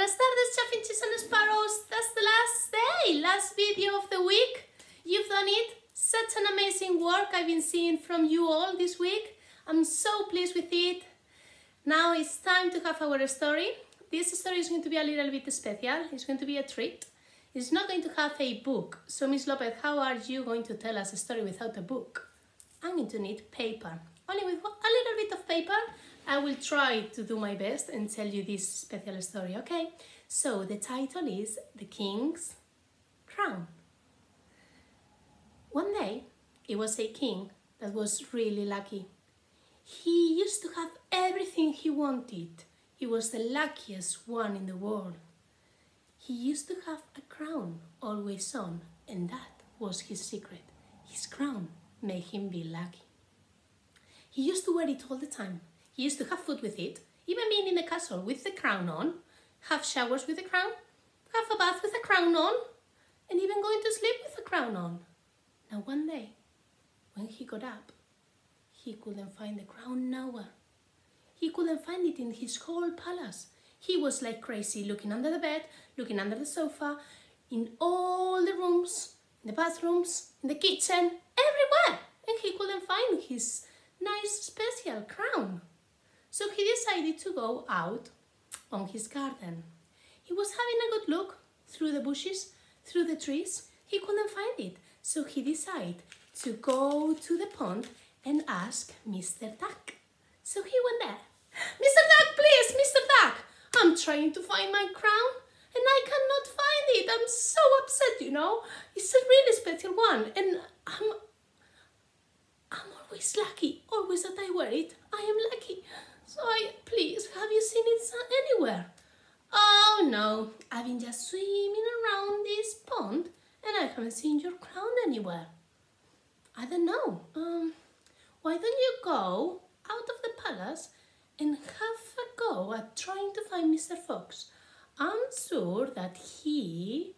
Buenas tardes, chaffinches and sparrows. That's the last day, last video of the week. You've done it. Such an amazing work I've been seeing from you all this week. I'm so pleased with it. Now it's time to have our story. This story is going to be a little bit special. It's going to be a treat. It's not going to have a book. So Miss Lopez, how are you going to tell us a story without a book? I'm going to need paper. Only with a little bit of paper, I will try to do my best and tell you this special story, okay? So the title is The King's Crown. One day, it was a king that was really lucky. He used to have everything he wanted. He was the luckiest one in the world. He used to have a crown always on, and that was his secret. His crown made him be lucky. He used to wear it all the time. He used to have food with it, even being in the castle with the crown on, have showers with the crown, have a bath with the crown on, and even going to sleep with the crown on. Now one day, when he got up, he couldn't find the crown nowhere. He couldn't find it in his whole palace. He was like crazy, looking under the bed, looking under the sofa, in all the rooms, in the bathrooms, in the kitchen, everywhere. And he couldn't find his nice special crown. So he decided to go out on his garden. He was having a good look through the bushes, through the trees. He couldn't find it. So he decided to go to the pond and ask Mr. Duck. So he went there. Mr. Duck, please, Mr. Duck, I'm trying to find my crown and I cannot find it. I'm so upset, you know. It's a really special one and I'm always lucky. Always that I wear it, I am lucky. So please, have you seen it anywhere? Oh no, I've been just swimming around this pond and I haven't seen your crown anywhere. I don't know. Why don't you go out of the palace and have a go at trying to find Mr. Fox? I'm sure that he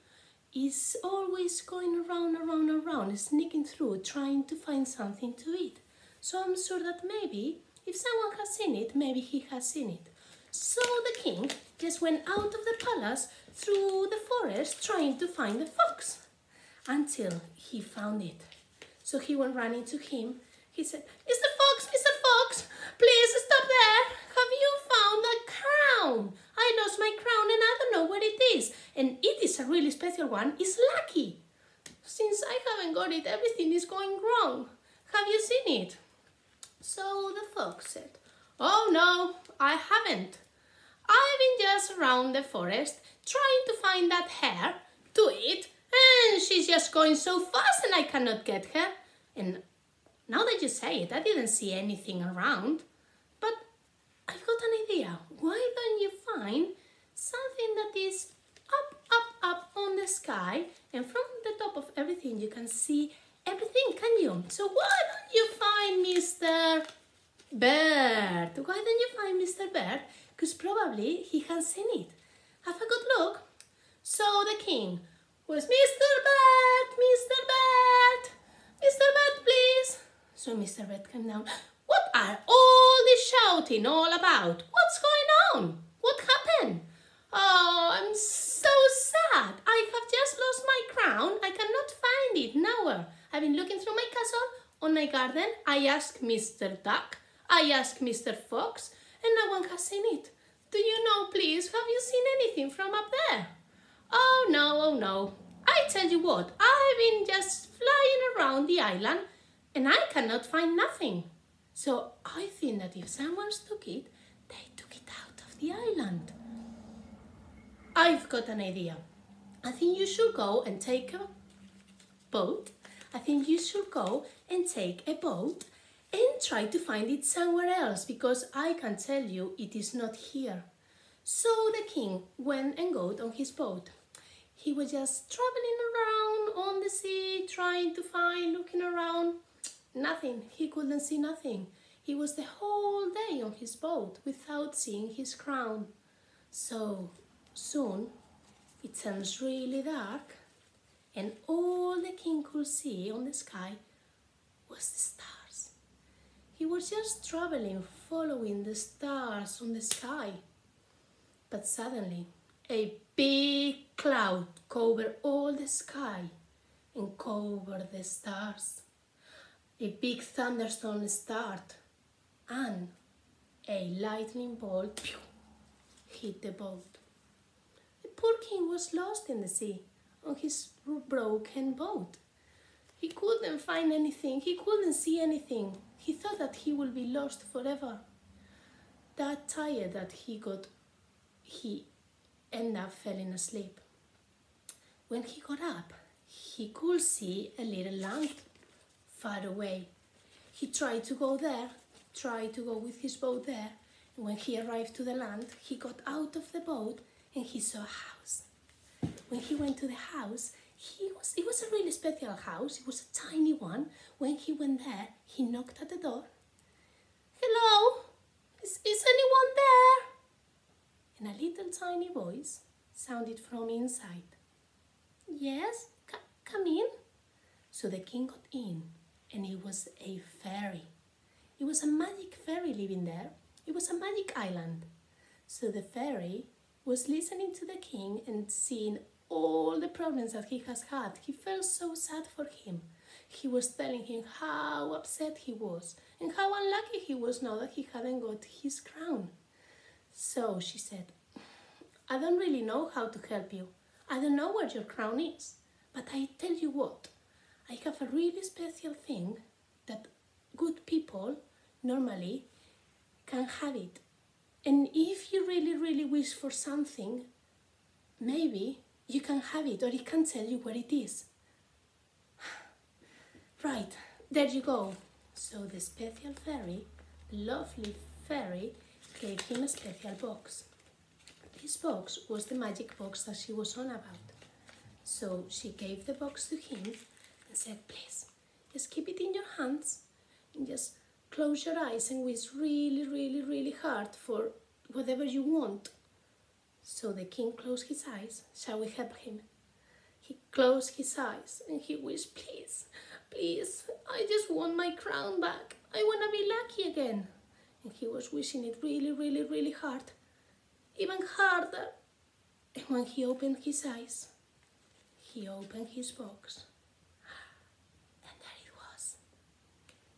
is always going around, sneaking through, trying to find something to eat. So I'm sure that maybe, if someone has seen it, maybe he has seen it. So the king just went out of the palace through the forest trying to find the fox until he found it. So he went running to him. He said, Mr. Fox, please stop there. Have you found the crown? I lost my crown and I don't know where it is. And it is a really special one. It's lucky. Since I haven't got it, everything is going wrong. Have you seen it? So the fox said, oh no, I haven't. I've been just around the forest trying to find that hare to eat and she's just going so fast and I cannot get her. And now that you say it, I didn't see anything around. But I've got an idea. Why don't you find something that is up on the sky and from the top of everything you can see everything, can you? So why don't you find Mr. Bird? Why don't you find Mr. Bird? Because probably he has seen it. Have a good look. So the king was, Mr. Bird, Mr. Bird, Mr. Bird, please. So Mr. Bird came down. What are all this shouting all about? What's going on? What happened? Oh, I'm so sad. I have just lost my crown. I cannot find it nowhere. I've been looking through my castle, on my garden. I asked Mr. Duck. I asked Mr. Fox, and no one has seen it. Do you know, please, have you seen anything from up there? Oh no. I tell you what, I've been just flying around the island, and I cannot find nothing. So I think that if someone took it, they took it out of the island. I've got an idea. I think you should go and take a boat. I think you should go and take a boat and try to find it somewhere else because I can tell you it is not here. So the king went and got on his boat. He was just traveling around on the sea, trying to find, looking around. Nothing. He couldn't see nothing. He was the whole day on his boat without seeing his crown. So soon it turns really dark and all the king could see on the sky was the stars. He was just traveling, following the stars on the sky. But suddenly a big cloud covered all the sky and covered the stars. A big thunderstorm started and a lightning bolt hit the boat. The poor king was lost in the sea on his broken boat. He couldn't find anything, he couldn't see anything. He thought that he would be lost forever. That tired that he ended up falling asleep. When he got up, he could see a little land far away. He tried to go there, tried to go with his boat there, and when he arrived to the land, he got out of the boat and he saw a house. When he went to the house, it was a really special house. It was a tiny one. When he went there, he knocked at the door. "Hello, is anyone there?" And a little tiny voice sounded from inside. "Yes, come in." So the king got in, and it was a fairy. It was a magic fairy living there. It was a magic island. So the fairy was listening to the king and seeing all the problems that he has had. He felt so sad for him. He was telling him how upset he was and how unlucky he was now that he hadn't got his crown. So she said, "I don't really know how to help you. I don't know where your crown is. But I tell you what, I have a really special thing that good people normally can have it. And if you really, really wish for something, maybe you can have it, or it can tell you where it is." Right, there you go. So the special fairy, lovely fairy, gave him a special box. This box was the magic box that she was on about. So she gave the box to him and said, "Please, just keep it in your hands and just close your eyes and wish really, really, really hard for whatever you want." So the king closed his eyes. Shall we help him? He closed his eyes and he wished, "Please, please, I just want my crown back. I want to be lucky again." And he was wishing it really, really, really hard, even harder. And when he opened his eyes, he opened his box. And there it was.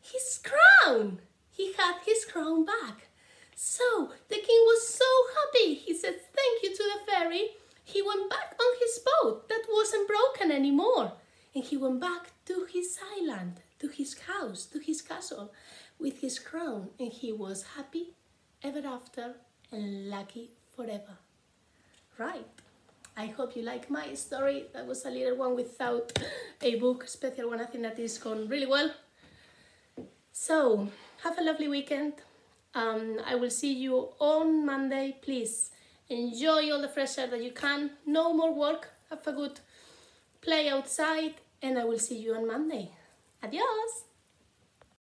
His crown! He had his crown back. So the king was so happy. He said thank you to the fairy. He went back on his boat that wasn't broken anymore. And he went back to his island, to his house, to his castle with his crown. And he was happy ever after and lucky forever. Right. I hope you like my story. That was a little one without a book, a special one. I think that is gone really well. So have a lovely weekend. I will see you on Monday. Please enjoy all the fresh air that you can. No more work. Have a good play outside. And I will see you on Monday. Adios.